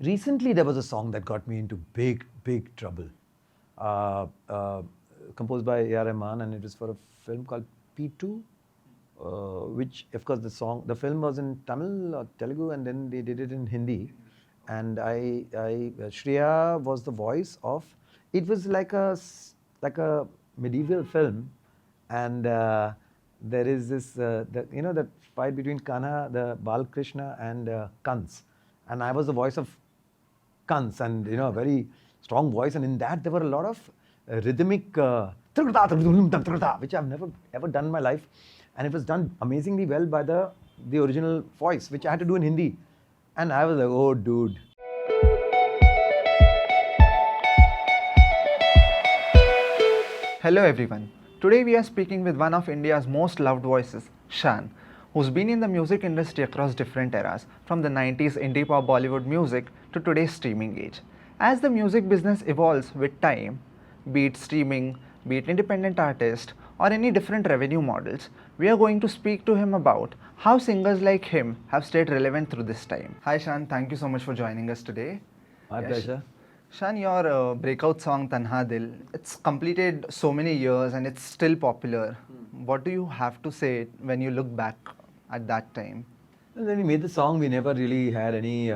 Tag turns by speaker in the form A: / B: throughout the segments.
A: Recently, there was a song that got me into big trouble. Uh, uh, Composed by A.R. Rahman, and it was for a film called P2, which, of course, the film was in Tamil or Telugu, and then they did it in Hindi. And Shreya was the voice of. It was like a medieval film, and there is this, that fight between Kanha, the Balkrishna, and Kans, and I was the voice of Kans, and a very strong voice, and in that there were a lot of rhythmic which I've never ever done in my life, and it was done amazingly well by the original voice, which I had to do in Hindi, and I was like, oh dude.
B: Hello everyone. Today we are speaking with one of India's most loved voices, Shaan, who's been in the music industry across different eras, from the 90s indie pop Bollywood music to today's streaming age. As the music business evolves with time, be it streaming, be it independent artist, or any different revenue models, we are going to speak to him about how singers like him have stayed relevant through this time. Hi Shaan, thank you so much for joining us today.
A: My pleasure.
B: Shaan, your breakout song Tanha Dil, it's completed so many years and it's still popular. What do you have to say when you look back at that time?
A: And when we made the song, we never really had any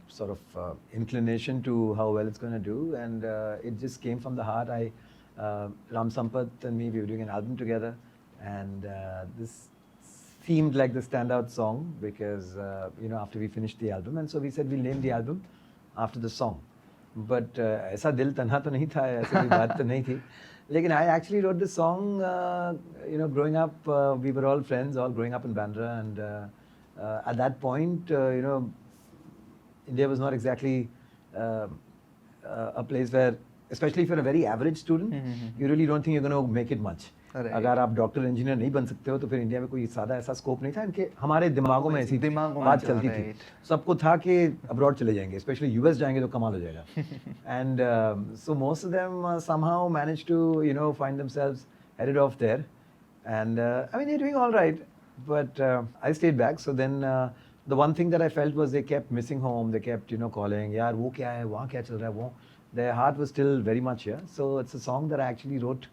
A: sort of inclination to how well it's going to do, and it just came from the heart. Ram Sampath and me, we were doing an album together, and this seemed like the standout song because after we finished the album, and so we said we'll name the album after the song. But ऐसा दिल तन्हा तो नहीं था, ऐसी कोई बात तो नहीं थी. Lekin I actually wrote this song, growing up, we were all friends, all growing up in Bandra, and at that point, India was not exactly a place where, especially if you're a very average student, you really don't think you're going to make it much. अगर आप doctor engineer नहीं बन सकते हो तो फिर India में कोई सादा ऐसा स्कोप नहीं था. इनके हमारे दिमागों में ऐसी बात चलती थी. सबको था कि अब्रॉड चले जाएंगे, स्पेशली यूएस जाएंगे तो कमाल हो जाएगा. And so most of them somehow managed to find themselves headed off there, and I mean they're doing all right, but I stayed back. So then the one thing that I felt was they kept missing home. They kept calling, यार वो क्या है, वहाँ क्या चल रहा है, वो. Their heart was still very much here. So it's a song that I actually wrote,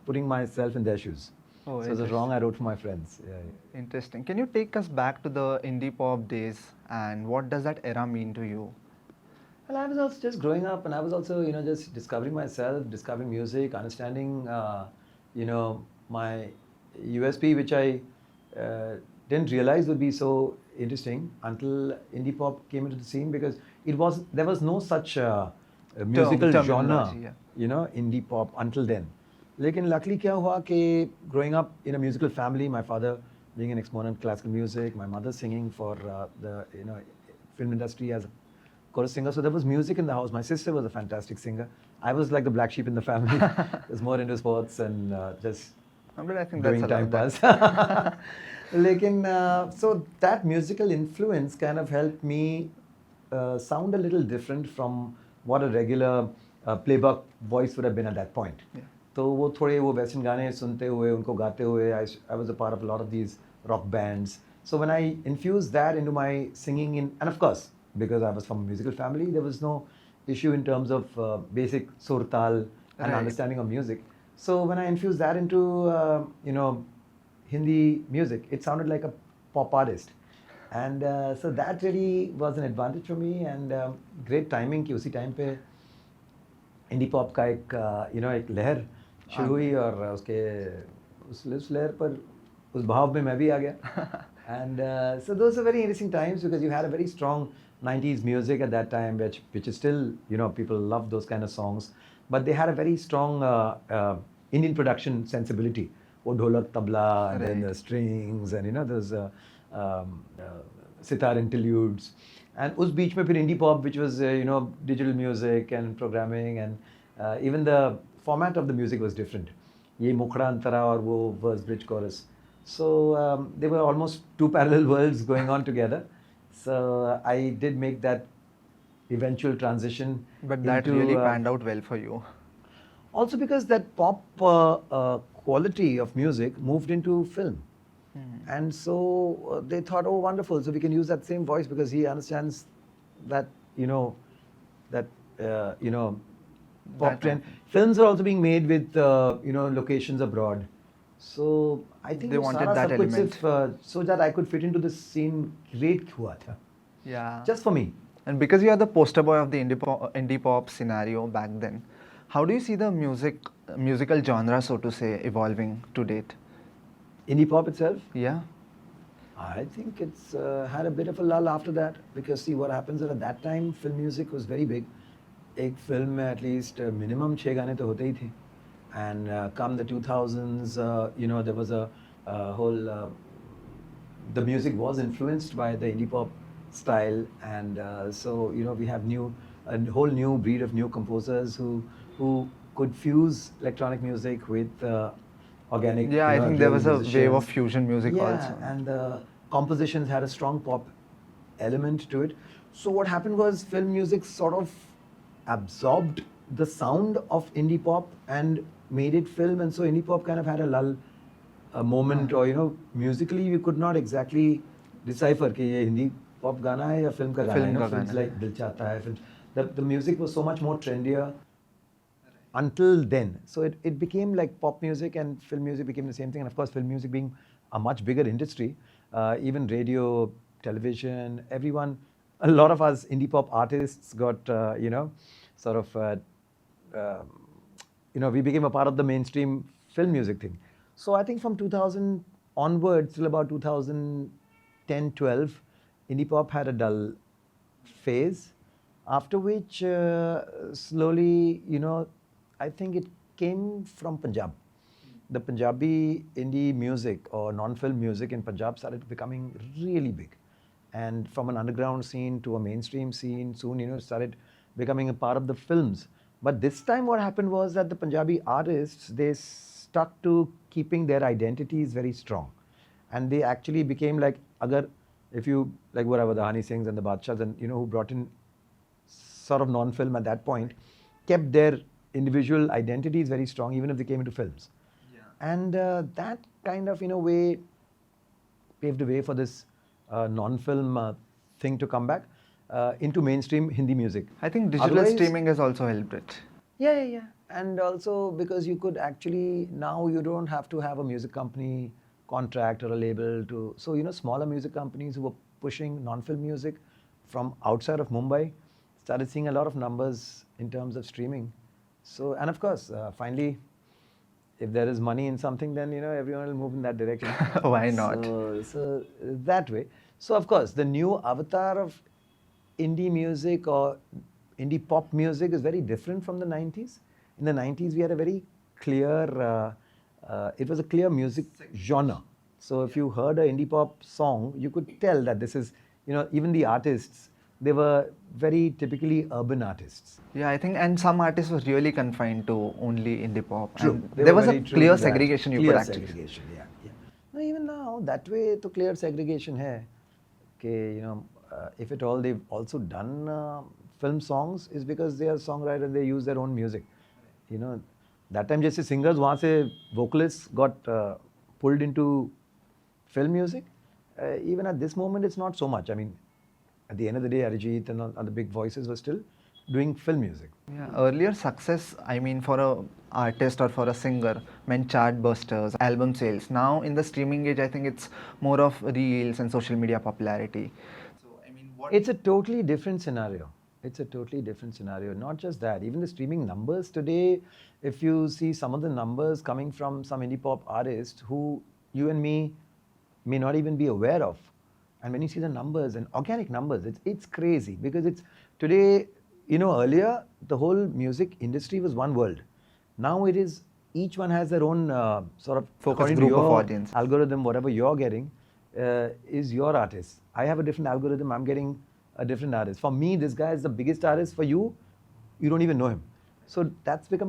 A: putting myself in their shoes. Oh, so it's a song I wrote for my friends. Yeah.
B: Interesting. Can you take us back to the indie pop days and what does that era mean to you?
A: Well, I was also just growing up, and I was also just discovering myself, discovering music, understanding my USP, which I didn't realize would be so interesting until indie pop came into the scene, because there was no such musical genre, indie pop until then. लेकिन luckily क्या हुआ कि growing up in a musical family, my father being an exponent of classical music, my mother singing for the film industry as a chorus singer, so there was music in the house. My sister was a fantastic singer. I was like the black sheep in the family. Was more into sports and just doing time pass. लेकिन so that musical influence kind of helped me sound a little different from what a regular playback voice would have been at that point. Yeah. तो वो थोड़े वो western गाने सुनते हुए उनको गाते हुए I was a part of a lot of these rock bands. So when I infused that into my singing, and of course because I was from a musical family, there was no issue in terms of basic sur tal and understanding of music. So when I infused that into Hindi music, it sounded like a pop artist, and so that really was an advantage for me, and great timing कि उसी time पे indie pop का एक लहर शुरू हुई, और उस लहर पर उस भाव में मैं भी आ गया. And so those are very interesting times, because you had a very strong 90s music at that time, which is still, people love those kind of songs, but they had a very strong Indian production sensibility. वो dholak tabla, and then the strings, and those sitar interludes, and उस बीच में फिर indie pop, which was digital music and programming, and even the format of the music was different. ये मुखड़ा अंतरा और वो verse bridge chorus. So they were almost two parallel worlds going on together. So I did make that eventual transition.
B: But that really panned out well for you.
A: Also because that pop quality of music moved into film. And so they thought, oh, wonderful. So we can use that same voice because he understands that, that pop
B: That
A: trend. Films are also being made with locations abroad. So I think
B: They
A: वो
B: wanted
A: सारा
B: that
A: सब कुछ
B: element.
A: सिर्फ so that I could fit into the scene great हुआ था.
B: Yeah.
A: Just for me.
B: And because you are the poster boy of the indie pop scenario back then, how do you see the musical genre, so to say, evolving to date?
A: Indie pop itself,
B: Yeah.
A: I think it's had a bit of a lull after that because see what happens is at that time film music was very big. एक film में at least minimum 6 गाने तो होते ही थे. And come the 2000s, there was a whole the music was influenced by the indie pop style, and so we have a whole new breed of new composers who could fuse electronic music with organic.
B: Yeah, I think there
A: real
B: was a wave of
A: musicians.
B: fusion music
A: Yeah,
B: also.
A: and the compositions had a strong pop element to it. So what happened was film music sort of absorbed the sound of indie pop and made it film, and so indie pop kind of had a lull, a moment, or musically you could not exactly decipher कि ये Hindi pop गाना है या film का गाना है.
B: Film का
A: Films
B: गाना
A: like दिल चाहता है, the music was so much more trendier until then. So it became like pop music and film music became the same thing. And of course, film music being a much bigger industry, even radio, television, everyone, a lot of us indie pop artists got, sort of, we became a part of the mainstream film music thing. So I think from 2000 onwards till about 2010, 12, indie pop had a dull phase, after which slowly, I think it came from Punjab. The Punjabi indie music or non-film music in Punjab started becoming really big. And from an underground scene to a mainstream scene, soon, it started becoming a part of the films. But this time what happened was that the Punjabi artists, they stuck to keeping their identities very strong. And they actually became like, if you, like whatever, the Hani Singhs and the Badshahs and, who brought in sort of non-film at that point, kept their individual identities very strong, even if they came into films. Yeah. And that kind of, in a way, paved the way for this non-film thing to come back into mainstream Hindi music.
B: I think digital
A: Otherwise,
B: streaming has also helped it.
A: Yeah. And also because you could actually, now you don't have to have a music company contract or a label to, so, smaller music companies who were pushing non-film music from outside of Mumbai started seeing a lot of numbers in terms of streaming. So, and of course, finally, if there is money in something, then, everyone will move in that direction.
B: Why not?
A: So that way. So, of course, the new avatar of indie music or indie pop music is very different from the 90s. In the 90s, we had a very clear, it was a clear music genre. So if you heard an indie pop song, you could tell that this is, even the artists, they were very typically urban artists.
B: Yeah, I think, and some artists were really confined to only indie pop.
A: True.
B: And
A: They
B: there
A: were
B: was a
A: very true
B: clear
A: to that.
B: segregation you
A: Clear
B: could actually.
A: segregation, yeah. No, even now, that way, to clear segregation hai. Okay, if at all they've also done film songs, is because they are songwriters, they use their own music. That time जैसे singers वहाँ से vocalists got pulled into film music. Even at this moment, it's not so much. I mean, at the end of the day, Arijit and other big voices were still doing film music.
B: Yeah, earlier success, I mean, for a artist or for a singer meant chart busters, album sales. Now in the streaming age, I think it's more of reels and social media popularity. So I mean,
A: It's a totally different scenario. Not just that, even the streaming numbers today, if you see some of the numbers coming from some indie pop artists who you and me may not even be aware of. And when you see the numbers and organic numbers, it's crazy because it's today, earlier the whole music industry was one world. Now it is, each one has their own sort of
B: focus
A: according to
B: group of
A: your
B: audience.
A: algorithm, whatever you're getting is your artist. I have a different algorithm, I'm getting a different artist. For me, this guy is the biggest artist. For you, you don't even know him. So that's become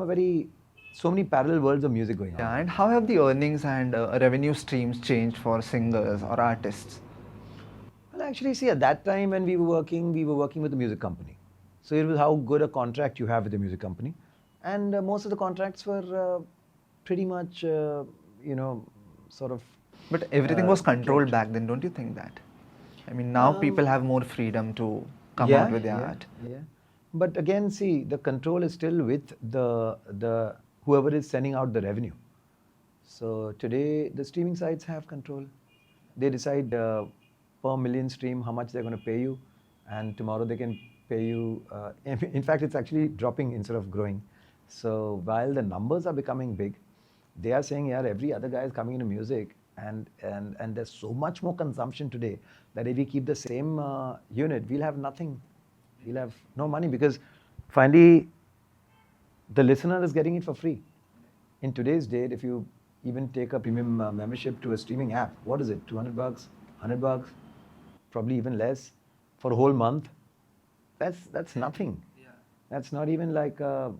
A: so many parallel worlds of music going on.
B: Yeah, and how have the earnings and revenue streams changed for singers or artists?
A: Well, actually, see, at that time when we were working with a music company. So it was how good a contract you have with the music company. And most of the contracts were pretty much, sort of.
B: But everything was controlled back then, don't you think that? I mean, now people have more freedom to come out with their art.
A: Yeah. But again, see, the control is still with the whoever is sending out the revenue. So today, the streaming sites have control. They decide per million stream how much they're going to pay you, and tomorrow they can pay you. In fact, it's actually dropping instead of growing. So while the numbers are becoming big, they are saying, yeah, every other guy is coming into music, and there's so much more consumption today that if we keep the same unit, we'll have nothing. We'll have no money because finally the listener is getting it for free. In today's date, if you even take a premium membership to a streaming app, what is it? 200 bucks, 100 bucks, probably even less for a whole month. That's nothing. That's not even like a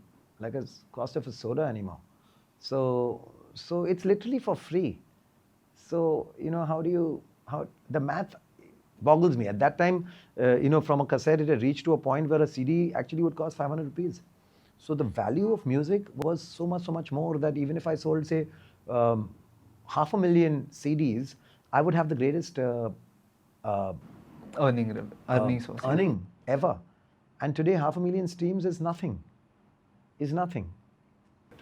A: cost of a soda anymore. So it's literally for free. So how the math boggles me. At that time, from a cassette, it had reached to a point where a CD actually would cost 500 rupees. So the value of music was so much more that even if I sold, say, 500,000 CDs, I would have the greatest
B: Earning source.
A: earning ever. And today, 500,000 streams is nothing.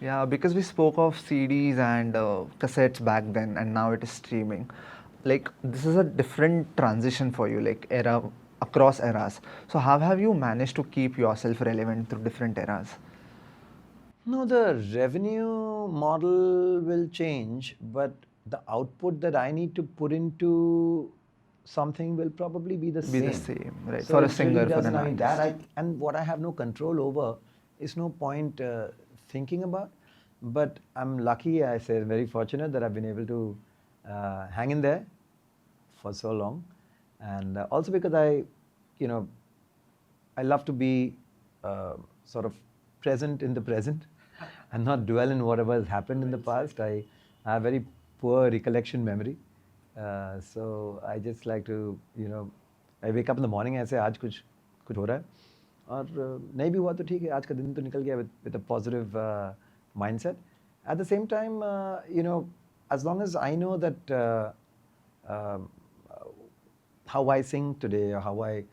B: Yeah, because we spoke of CDs and cassettes back then, and now it is streaming. Like, this is a different transition for you, like era across eras. So how have you managed to keep yourself relevant through different eras?
A: No, the revenue model will change, but the output that I need to put into something will probably be the same.
B: Be the same, right?
A: So
B: For a
A: it
B: singer,
A: really
B: for
A: doesn't-
B: an
A: I mean,
B: artist.
A: and what I have no control over is no point thinking about. But I'm lucky, I say, very fortunate that I've been able to hang in there for so long, and also because I love to be sort of present in the present and not dwell in whatever has happened in the past. I have very poor recollection memory. So I just like to, I wake up in the morning and I say, आज कुछ हो रहा है और नहीं भी हुआ तो ठीक है आज का दिन तो निकल गया with a positive mindset. At the same time, as long as I know that how I sing today or how I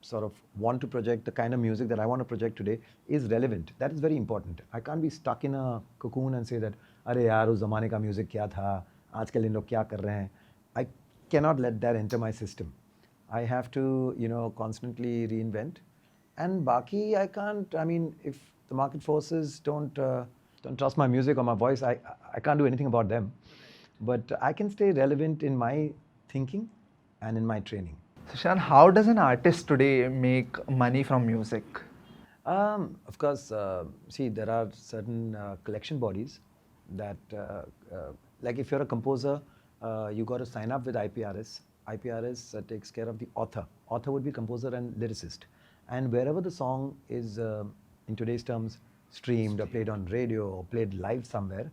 A: sort of want to project the kind of music that I want to project today is relevant. That is very important. I can't be stuck in a cocoon and say that, अरे यार उस ज़माने का music क्या था आजकल इन लोग क्या कर रहे हैं. I cannot let that enter my system. I have to, constantly reinvent. And baki, I can't, I mean, if the market forces don't trust my music or my voice, I can't do anything about them. But I can stay relevant in my thinking and in my training.
B: So Shaan, how does an artist today make money from music?
A: Of course, see, there are certain collection bodies that, like if you're a composer, you got to sign up with IPRS. IPRS takes care of the author. Author would be composer and lyricist. And wherever the song is, in today's terms, streamed or played on radio or played live somewhere,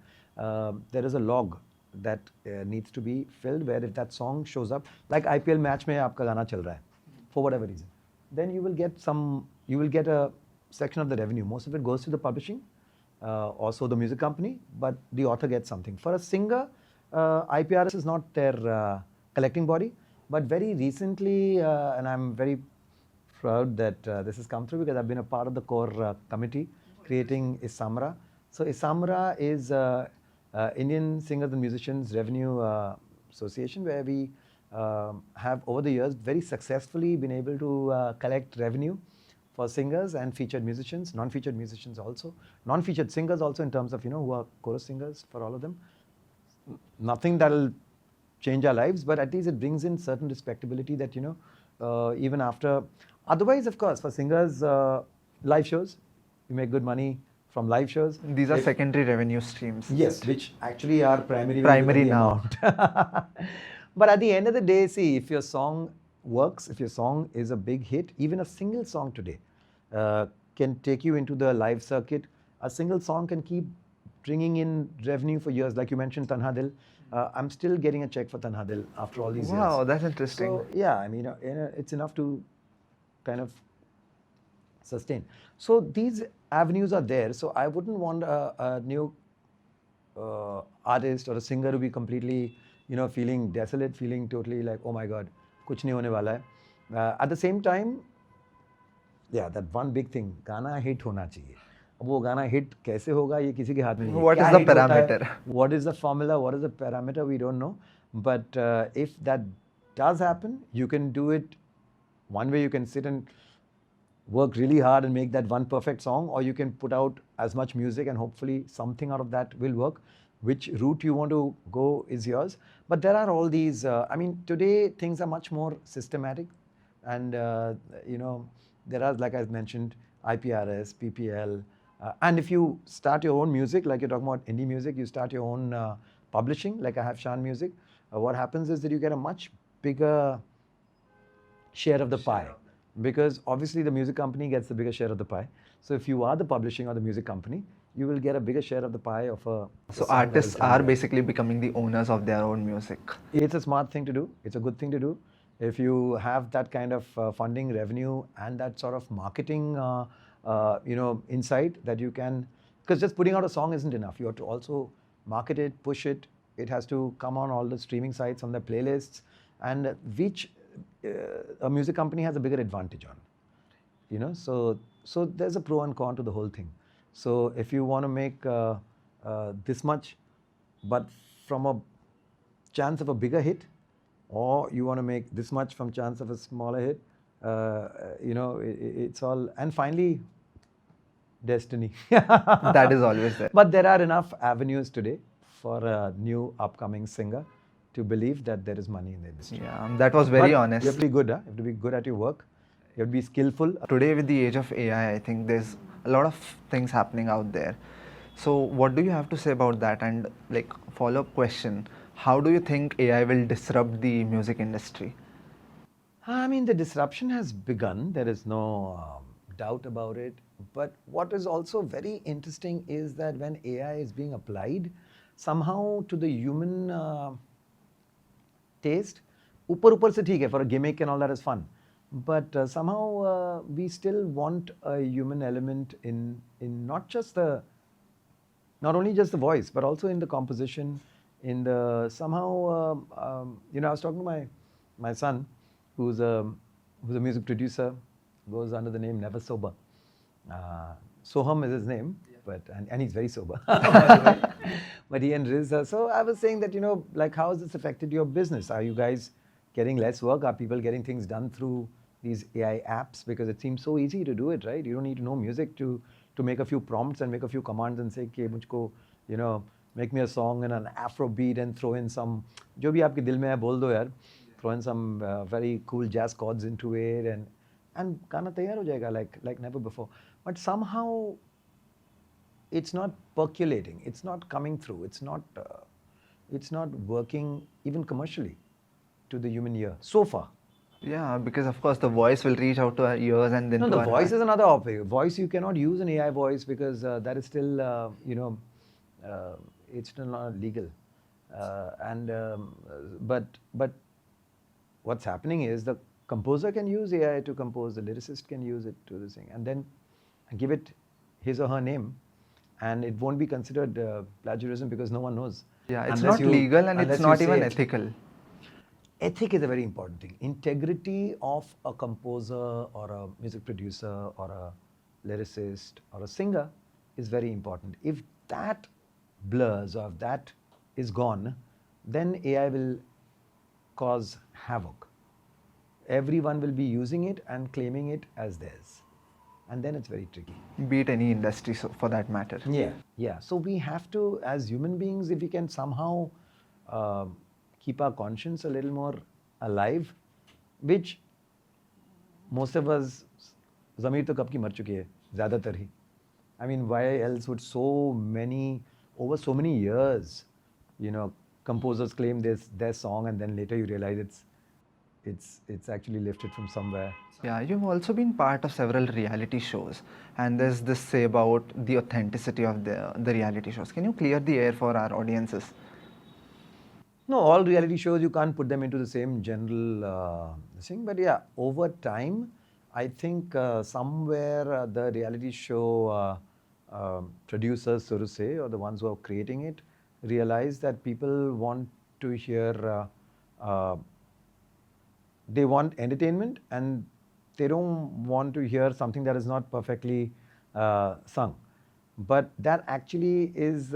A: there is a log that needs to be filled where if that song shows up, like IPL match mein aapka gana chal raha hai, for whatever reason, then you will get a section of the revenue. Most of it goes to the publishing, also the music company, but the author gets something. For a singer, IPRS is not their collecting body, but very recently, and I'm very proud that this has come through because I've been a part of the core committee creating ISAMRA. So ISAMRA is Indian Singers and Musicians Revenue Association, where we have over the years very successfully been able to collect revenue for singers and featured musicians, non-featured musicians also, non-featured singers also in terms of, who are chorus singers for all of them. Nothing that'll change our lives, but at least it brings in certain respectability that, even after, otherwise, of course, for singers, live shows, we make good money from live shows.
B: These are secondary revenue streams.
A: Yes, which actually are primary
B: now.
A: But at the end of the day, see, if your song works, if your song is a big hit, even a single song today can take you into the live circuit. A single song can keep bringing in revenue for years. Like you mentioned, Tanha Dil. I'm still getting a check for Tanha Dil after all these years.
B: Wow, that's interesting.
A: So, yeah, I mean, it's enough to kind of sustain. So these avenues are there. So I wouldn't want a new artist or a singer to be completely, feeling desolate, feeling totally like, oh my God, kuch nahi hone wala hai. At the same time, yeah, that one big thing, गाना hit होना चाहिए. अब वो गाना hit कैसे होगा ये किसी के हाथ में नहीं है.
B: What
A: क्या
B: is the
A: hit होता है?
B: parameter?
A: What is the formula? What is the parameter? We don't know. But if that does happen, you can do it. One way you can sit and work really hard and make that one perfect song, or you can put out as much music and hopefully something out of that will work. Which route you want to go is yours. But there are all these, I mean, today things are much more systematic. And, you know, there are, like I mentioned, IPRS, PPL. And if you start your own music, like you're talking about indie music, you start your own publishing, like I have Shaan Music. What happens is that you get a much bigger share of the pie, because obviously the music company gets the bigger share of the pie. So if you are the publishing or the music company, you will get a bigger share of the pie of a
B: So
A: song that
B: artists
A: is done
B: are
A: well.
B: basically becoming the owners of their own music.
A: It's a smart thing to do. It's a good thing to do. If you have that kind of funding, revenue, and that sort of marketing, insight that you can, because just putting out a song isn't enough. You have to also market it, push it. It has to come on all the streaming sites, on the playlists, and which a music company has a bigger advantage on. So there's a pro and con to the whole thing. So if you want to make this much, but from a chance of a bigger hit, or you want to make this much from chance of a smaller hit, it's all. And finally, destiny.
B: That is always there.
A: But there are enough avenues today for a new upcoming singer to believe that there is money in the industry.
B: Yeah, that was very
A: But
B: honest.
A: you have to be good. You have to be good at your work. You have to be skillful.
B: Today, with the age of AI, I think there's a lot of things happening out there. So, what do you have to say about that? And like follow-up question: how do you think AI will disrupt the music industry?
A: I mean, the disruption has begun. There is no doubt about it. But what is also very interesting is that when AI is being applied, somehow to the human taste, ऊपर ऊपर से ठीक है, for a gimmick and all that is fun. But somehow we still want a human element in not only just the voice, but also in the composition, in the somehow, I was talking to my son, who's a music producer, goes under the name Never Sober. Soham is his name, but and he's very sober. But he and Riz. So I was saying that, like, how has this affected your business? Are you guys getting less work? Are people getting things done through these AI apps? Because it seems so easy to do it, right? You don't need to know music to make a few prompts and make a few commands and say, "Okay, mujhko, make me a song in an Afro beat and throw in some, जो भी आपके दिल में है बोल दो यार, throw in some very cool jazz chords into it, and गाना तैयार हो जाएगा like never before." But somehow it's not percolating. It's not coming through. It's not working even commercially to the human ear so far.
B: Yeah, because of course the voice will reach out to our ears and then
A: No,
B: to
A: the
B: our
A: voice
B: heart.
A: is another option. Voice, you cannot use an AI voice because that is still, it's still not legal. But what's happening is the composer can use AI to compose, the lyricist can use it to sing, and then give it his or her name, and it won't be considered plagiarism because no one knows.
B: Yeah, it's
A: Unless
B: not legal and
A: unless
B: it's
A: you
B: not
A: say
B: even
A: it.
B: ethical.
A: Ethic is a very important thing. Integrity of a composer or a music producer or a lyricist or a singer is very important. If that blurs or if that is gone, then AI will cause havoc. Everyone will be using it and claiming it as theirs. And then it's very tricky.
B: Be it any industry, so for that matter.
A: Yeah. So we have to, as human beings, if we can somehow keep our conscience a little more alive, which most of us, ज़मीर तो कब की मर चुकी है, ज़्यादातर ही. I mean, why else would over so many years, composers claim their song, and then later you realize it's actually lifted from somewhere.
B: Yeah, you've also been part of several reality shows, and there's this say about the authenticity of the reality shows. Can you clear the air for our audiences?
A: No, all reality shows, you can't put them into the same general thing. But yeah, over time, I think somewhere the reality show producers, so to say, or the ones who are creating it, realize that people want to hear they want entertainment and they don't want to hear something that is not perfectly sung. But that actually is,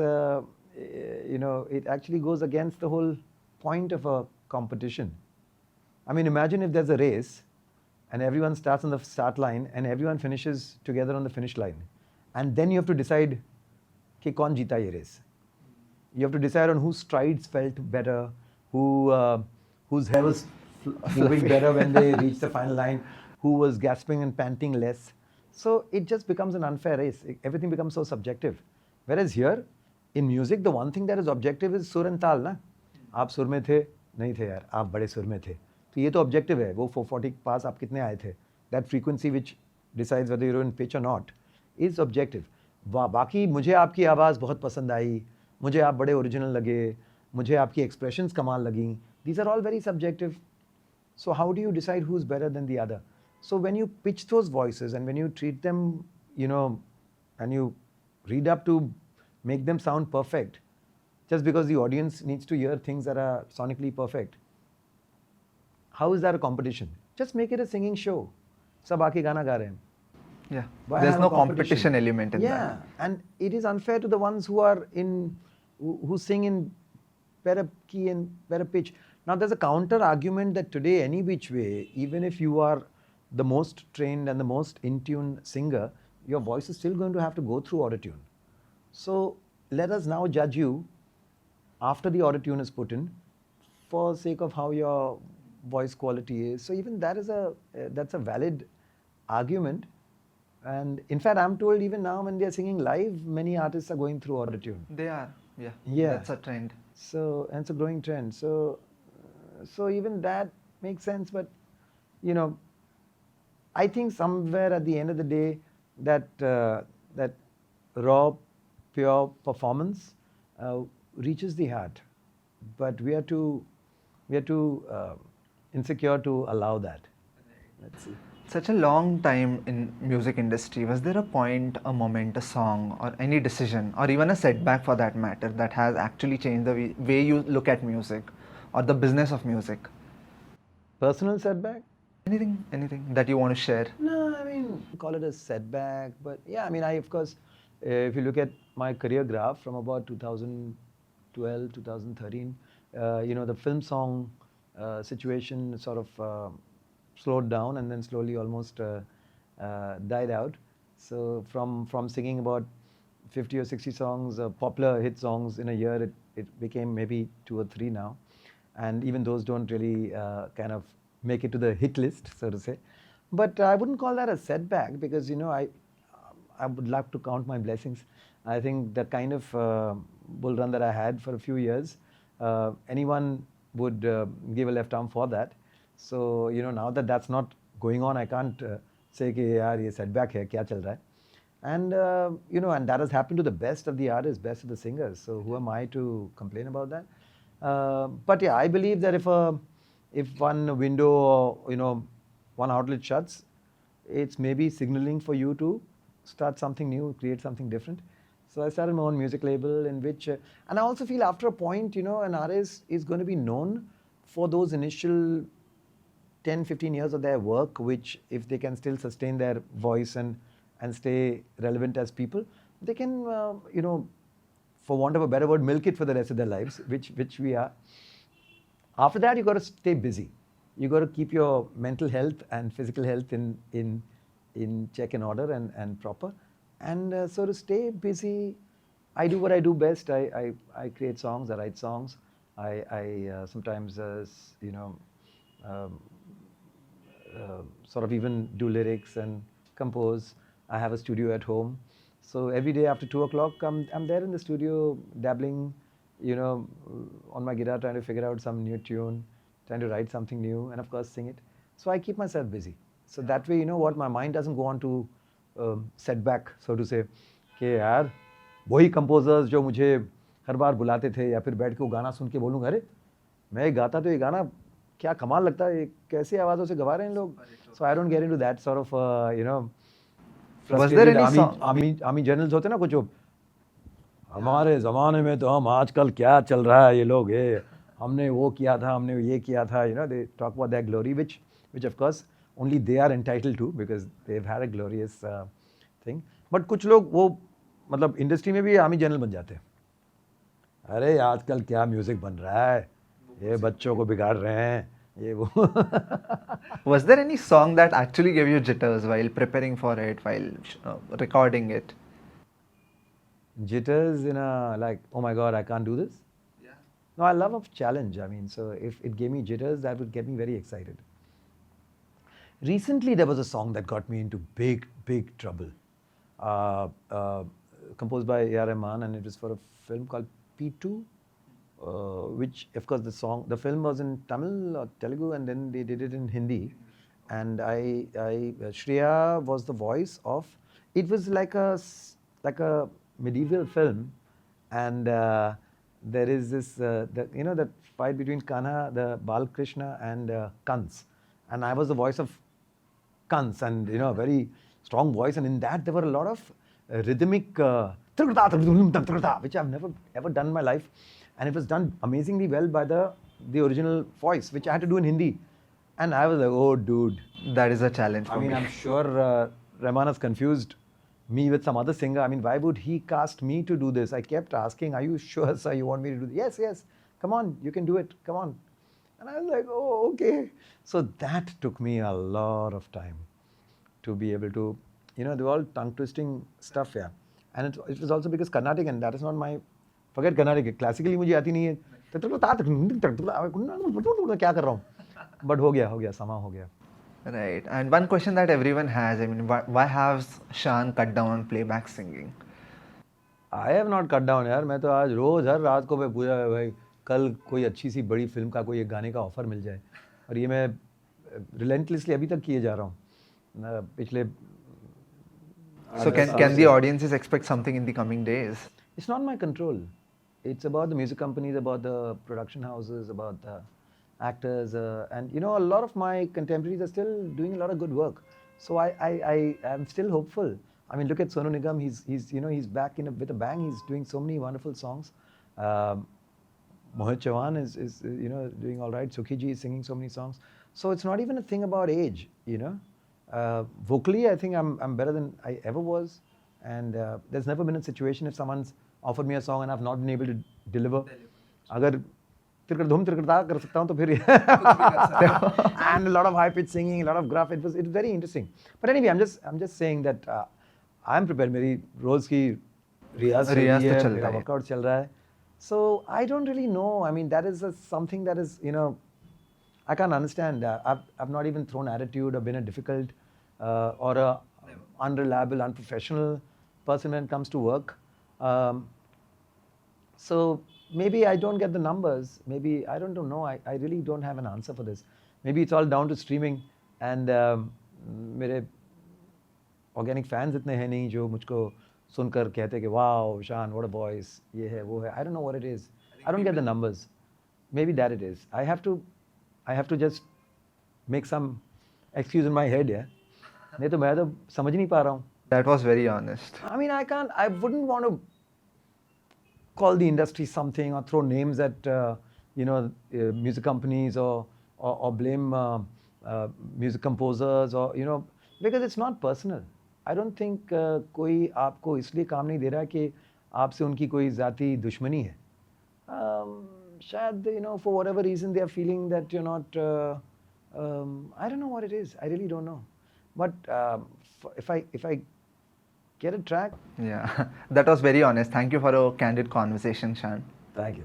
A: it actually goes against the whole point of a competition. I mean, imagine if there's a race and everyone starts on the start line and everyone finishes together on the finish line. And then you have to decide कि कौन जीता ये race. You have to decide on whose strides felt better, whose hair was moving better when they reached the final line, who was gasping and panting less. So it just becomes an unfair race. Everything becomes so subjective. Whereas here, in music, the one thing that is objective is sur and tal, ना? आप सुर में थे, नहीं थे यार, आप बड़े सुर में थे. तो ये तो objective है. वो 440 के पास आप कितने आए थे? That frequency which decides whether you're in pitch or not is objective. बाकी मुझे आपकी आवाज़ बहुत पसंद आई, मुझे आप बड़े ओरिजिनल लगे, मुझे आपकी एक्सप्रेशंस कमाल लगी. These are all very subjective. So how do you decide who's better than the other? So when you pitch those voices and when you treat them, and you read up to make them sound perfect, just because the audience needs to hear things that are sonically perfect, how is that a competition? Just make it a singing show. सब आके गाना गा रहे हैं.
B: Yeah,
A: Why
B: there's
A: have
B: no
A: a competition?
B: competition element in that.
A: Yeah, and it is unfair to the ones who sing in better key and better pitch. Now there's a counter argument that today, any which way, even if you are the most trained and the most in tune singer, your voice is still going to have to go through autotune. So let us now judge you after the autotune is put in, for sake of how your voice quality is. So even that is that's a valid argument. And in fact, I'm told even now when they're singing live, many artists are going through autotune.
B: They are, yeah.
A: Yeah.
B: That's a trend.
A: So, and it's a growing trend. So even that makes sense. But, I think somewhere at the end of the day, that that raw, pure performance reaches the heart. But we are too insecure to allow that. Let's see.
B: Such a long time in music industry, was there a point, a moment, a song, or any decision, or even a setback for that matter, that has actually changed the way you look at music or the business of music?
A: Personal setback?
B: Anything that you want to share?
A: No, I mean, call it a setback, but yeah, I mean, of course, if you look at my career graph from about 2012, 2013, the film song situation sort of slowed down and then slowly almost died out. So from singing about 50 or 60 songs, popular hit songs in a year, it became maybe 2 or 3 now. And even those don't really kind of make it to the hit list, so to say. But I wouldn't call that a setback because, I would like to count my blessings. I think the kind of bull run that I had for a few years, anyone would give a left arm for that. So, now that that's not going on, I can't say कि यार ये setback है, क्या चल रहा है? And, and that has happened to the best of the artists, best of the singers. So who am I to complain about that? But yeah, I believe that if one window or, one outlet shuts, it's maybe signaling for you to start something new, create something different. So I started my own music label in which, and I also feel after a point, an artist is going to be known for those initial 10, 15 years of their work, which if they can still sustain their voice and stay relevant as people, they can, for want of a better word, milk it for the rest of their lives, which we are. After that, you got to stay busy. You got to keep your mental health and physical health in check and order and proper. And so to stay busy, I do what I do best. I create songs, I write songs. I sometimes, sort of even do lyrics and compose. I have a studio at home. So every day after 2 o'clock, I'm there in the studio dabbling, on my guitar, trying to figure out some new tune, trying to write something new, and of course sing it. So I keep myself busy. So that way, my mind doesn't go on to setback, so to say, कि यार वही composers जो मुझे हर बार बुलाते थे या फिर बैठ के वो गाना सुन के बोलूँगा अरे मैं गाता तो ये गाना क्या कमाल लगता है, कैसी आवाज़ों से गवा रहे हैं लोग. So I don't get into that sort of,
B: Was there any
A: army generals होते हैं ना कुछ, हमारे ज़माने में तो हम आजकल क्या चल रहा है ये लोग, ये हमने वो किया था, हमने ये किया था, you know, they talk about their glory, which of course only they are entitled to because they've had a glorious thing. But कुछ लोग वो मतलब इंडस्ट्री में भी आर्मी जनरल बन जाते हैं. अरे आजकल क्या म्यूजिक बन रहा है, ये बच्चों को बिगाड़ रहे हैं, ये वो.
B: Was there any song that actually gave you jitters while preparing for it, while recording it?
A: Jitters in a like, oh my god, I can't do this.
B: Yeah.
A: No, I love a challenge. I mean, so if it gave me jitters, that would get me very excited. Recently, there was a song that got me into big trouble. Composed by A.R. Rahman, and it was for a film called P2, which, of course, the film was in Tamil or Telugu, and then they did it in Hindi. And Shreya was the voice of. It was like a medieval film, and there is this, that fight between Kanha, the Balkrishna, and Kans, and I was the voice of Kans, and a very strong voice, and in that there were a lot of rhythmic which I've never ever done in my life, and it was done amazingly well by the original voice, which I had to do in Hindi, and I was like, oh dude,
B: that is a challenge for me.
A: I'm sure Rahman has confused me with some other singer. I mean, why would he cast me to do this? I kept asking, are you sure, sir, you want me to do this? Yes, come on, you can do it, come on. And I was like, oh, okay. So that took me a lot of time to be able to, they were all tongue twisting stuff, yeah. And it was also because Carnatic, and that is not my, forget Carnatic, classically मुझे आती नहीं है, क्या कर रहा हूँ, but हो गया, समा हो गया.
B: Right, and one question that everyone has, I mean, why has Shaan cut down on playback singing?
A: I have not cut down यार, मैं तो आज रोज हर रात को मैं पूछा भाई कल कोई अच्छी सी बड़ी फिल्म का कोई एक गाने का ऑफर मिल जाए, और ये मैं relentlessly अभी तक किए जा रहा हूँ पिछले.
B: So can the audiences expect something in the coming days?
A: It's not my control. It's about the music companies, about the production houses, about the actors, and a lot of my contemporaries are still doing a lot of good work. So I am still hopeful. I mean, look at Sonu Nigam. He's back with a bang. He's doing so many wonderful songs. Mohit Chauhan is doing all right. Sukhi ji is singing so many songs. So it's not even a thing about age, vocally, I think I'm better than I ever was, and there's never been a situation if someone's offered me a song and I've not been able to deliver. अगर तिरकड़ तिरकड़ता कर सकता हूँ तो फिर and a lot of high pitch singing, a lot of gruff. It was very interesting. But anyway, I'm just saying that I'm prepared. मेरी रोज की रियाज चल रही है, मेरा वर्कआउट चल रहा है. So I don't really know. I mean, that is something that is I can't understand. I've not even thrown attitude or been a difficult or a unreliable, unprofessional person when it comes to work. So maybe I don't get the numbers. Maybe I don't know. I really don't have an answer for this. Maybe it's all down to streaming, and मेरे organic fans इतने हैं नहीं जो मुझको सुनकर कहते कि wow, Shaan, what a voice, ये है वो है. I don't know what it is. I don't get the numbers. Maybe that it is. I have to just make some excuse in my head, yeah. नहीं तो मैं तो समझ नहीं पा रहा हूँ.
B: That was very honest.
A: I mean, I wouldn't want to call the industry something or throw names at music companies or blame music composers or because it's not personal. I don't think कोई आपको इसलिए काम नहीं दे रहा कि आपसे उनकी कोई ज़ाती दुश्मनी है. शायद for whatever reason they are feeling that you're not. I don't know what it is. I really don't know. But if I get a track.
B: Yeah, that was very honest. Thank you for a candid conversation, Shaan.
A: Thank you.